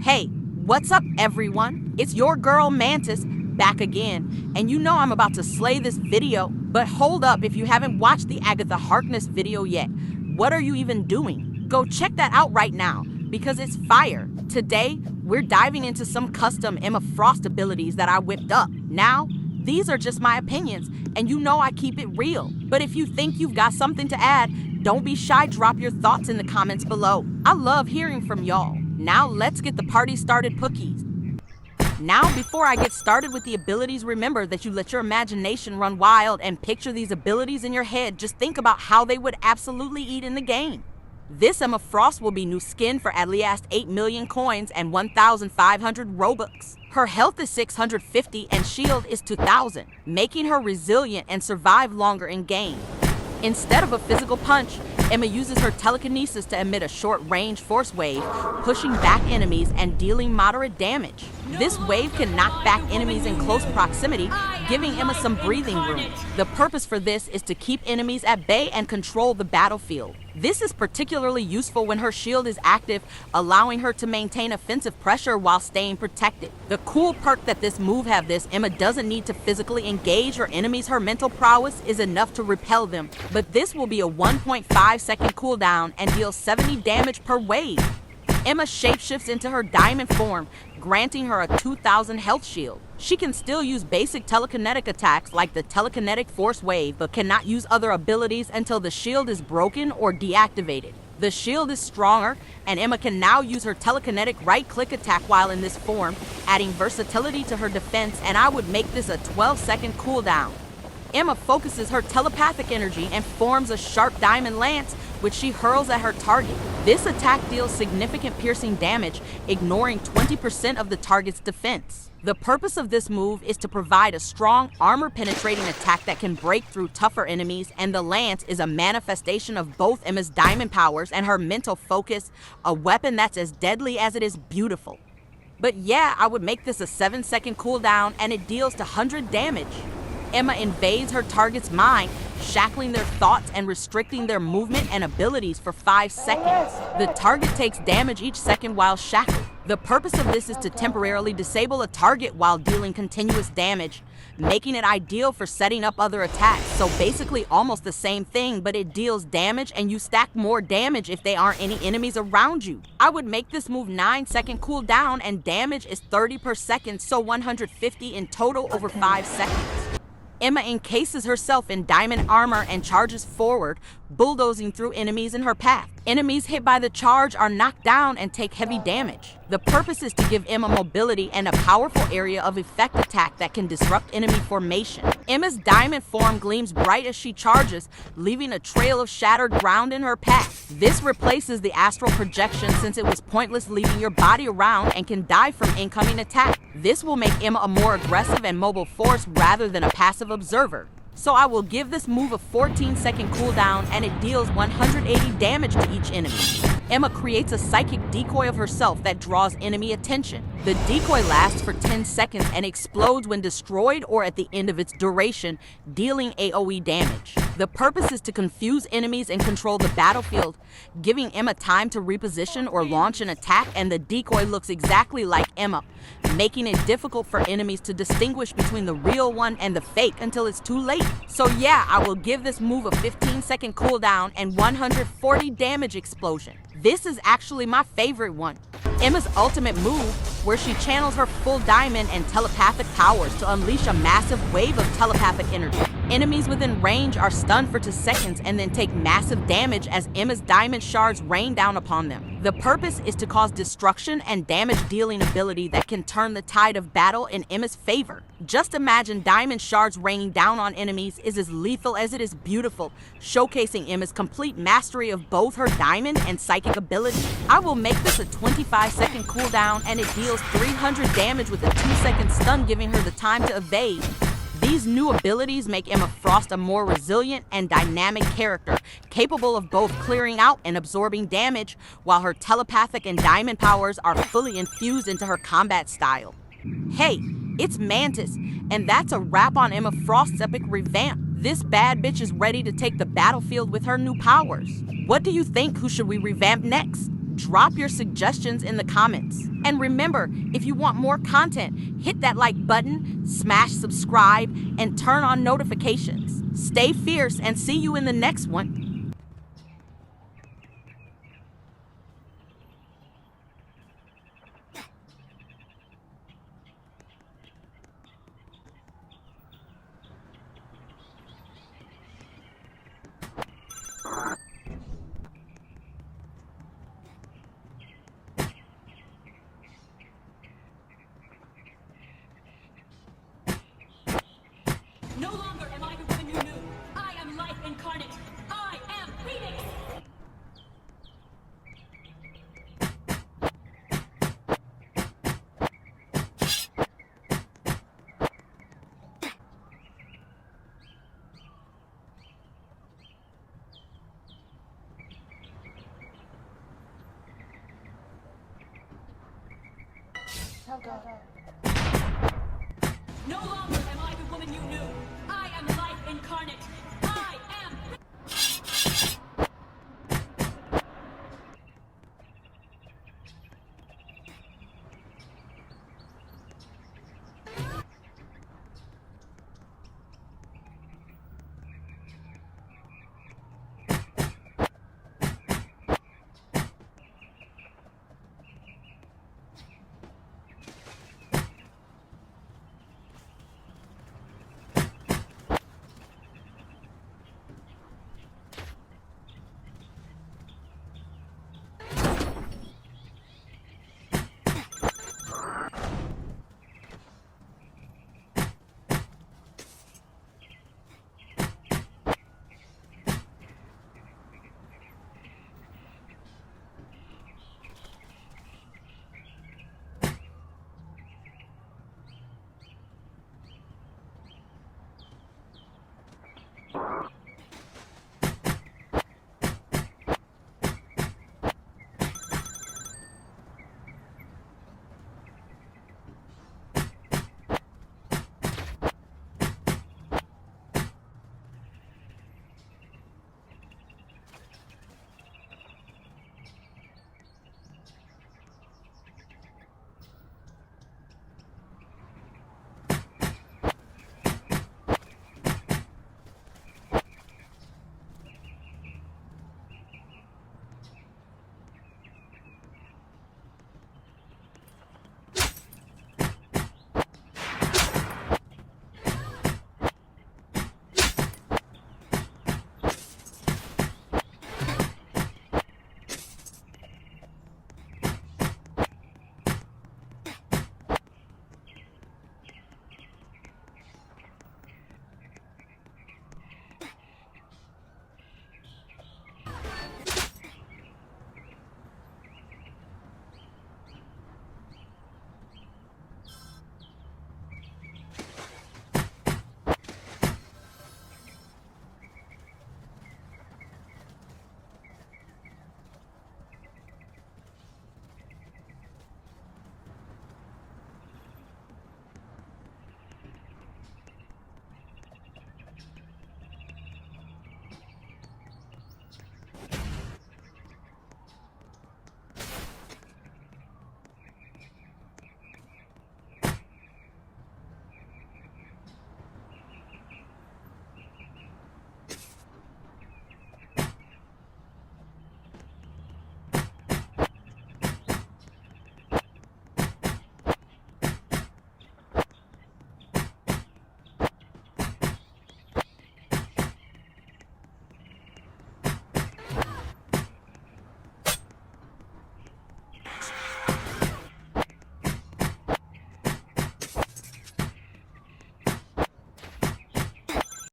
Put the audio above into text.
Hey, what's up everyone? It's your girl Mantis back again, and you know I'm about to slay this video, but hold up, if you haven't watched the Agatha Harkness video yet, what are you even doing? Go check that out right now, because it's fire. Today, we're diving into some custom Emma Frost abilities that I whipped up. Now, these are just my opinions, and you know I keep it real. But if you think you've got something to add, don't be shy, drop your thoughts in the comments below. I love hearing from y'all. Now let's get the party started, Pookies. Now, before I get started with the abilities, remember that you let your imagination run wild and picture these abilities in your head. Just think about how they would absolutely eat in the game. This Emma Frost will be new skin for at least 8 million coins and 1,500 Robux. Her health is 650 and shield is 2,000, making her resilient and survive longer in game. Instead of a physical punch, Emma uses her telekinesis to emit a short-range force wave, pushing back enemies and dealing moderate damage. This wave can knock back enemies in close proximity, giving Emma some breathing room. The purpose for this is to keep enemies at bay and control the battlefield. This is particularly useful when her shield is active, allowing her to maintain offensive pressure while staying protected. The cool perk that this move have this, Emma doesn't need to physically engage her enemies. Her mental prowess is enough to repel them. But this will be a 1.5-second cooldown and deals 70 damage per wave. Emma shapeshifts into her diamond form, granting her a 2,000 health shield. She can still use basic telekinetic attacks like the Telekinetic force wave, but cannot use other abilities until the shield is broken or deactivated. The shield is stronger, and Emma can now use her telekinetic right-click attack while in this form, adding versatility to her defense, and I would make this a 12-second cooldown. Emma focuses her telepathic energy and forms a sharp diamond lance, which she hurls at her target. This attack deals significant piercing damage, ignoring 20% of the target's defense. The purpose of this move is to provide a strong, armor-penetrating attack that can break through tougher enemies, and the lance is a manifestation of both Emma's diamond powers and her mental focus, a weapon that's as deadly as it is beautiful. But yeah, I would make this a 7-second cooldown, and it deals 100 damage. Emma invades her target's mind, shackling their thoughts and restricting their movement and abilities for 5 seconds. The target takes damage each second while shackled. The purpose of this is to temporarily disable a target while dealing continuous damage, making it ideal for setting up other attacks. So basically almost the same thing, but it deals damage and you stack more damage if there aren't any enemies around you. I would make this move 9-second cooldown, and damage is 30 per second, so 150 in total over 5 seconds. Emma encases herself in diamond armor and charges forward, bulldozing through enemies in her path. Enemies hit by the charge are knocked down and take heavy damage. The purpose is to give Emma mobility and a powerful area of effect attack that can disrupt enemy formation. Emma's diamond form gleams bright as she charges, leaving a trail of shattered ground in her path. This replaces the astral projection, since it was pointless leaving your body around and can die from incoming attack. This will make Emma a more aggressive and mobile force rather than a passive observer. So I will give this move a 14-second cooldown, and it deals 180 damage to each enemy. Emma creates a psychic decoy of herself that draws enemy attention. The decoy lasts for 10 seconds and explodes when destroyed or at the end of its duration, dealing AoE damage. The purpose is to confuse enemies and control the battlefield, giving Emma time to reposition or launch an attack, and the decoy looks exactly like Emma, making it difficult for enemies to distinguish between the real one and the fake until it's too late. So yeah, I will give this move a 15-second cooldown and 140 damage explosion. This is actually my favorite one. Emma's ultimate move, where she channels her full diamond and telepathic powers to unleash a massive wave of telepathic energy. Enemies within range are stunned for 2 seconds and then take massive damage as Emma's diamond shards rain down upon them. The purpose is to cause destruction and damage-dealing ability that can turn the tide of battle in Emma's favor. Just imagine diamond shards raining down on enemies is as lethal as it is beautiful, showcasing Emma's complete mastery of both her diamond and psychic ability. I will make this a 25-second cooldown, and it deals 300 damage with a 2-second stun, giving her the time to evade. These new abilities make Emma Frost a more resilient and dynamic character, capable of both clearing out and absorbing damage, while her telepathic and diamond powers are fully infused into her combat style. Hey, it's Mantis, and that's a wrap on Emma Frost's epic revamp. This bad bitch is ready to take the battlefield with her new powers. What do you think? Who should we revamp next? Drop your suggestions in the comments. And remember, if you want more content, hit that like button, smash subscribe, and turn on notifications. Stay fierce and see you in the next one. No longer am I the woman you knew. I am life incarnate. I am Phoenix. No longer am I the woman you knew. I am life incarnate.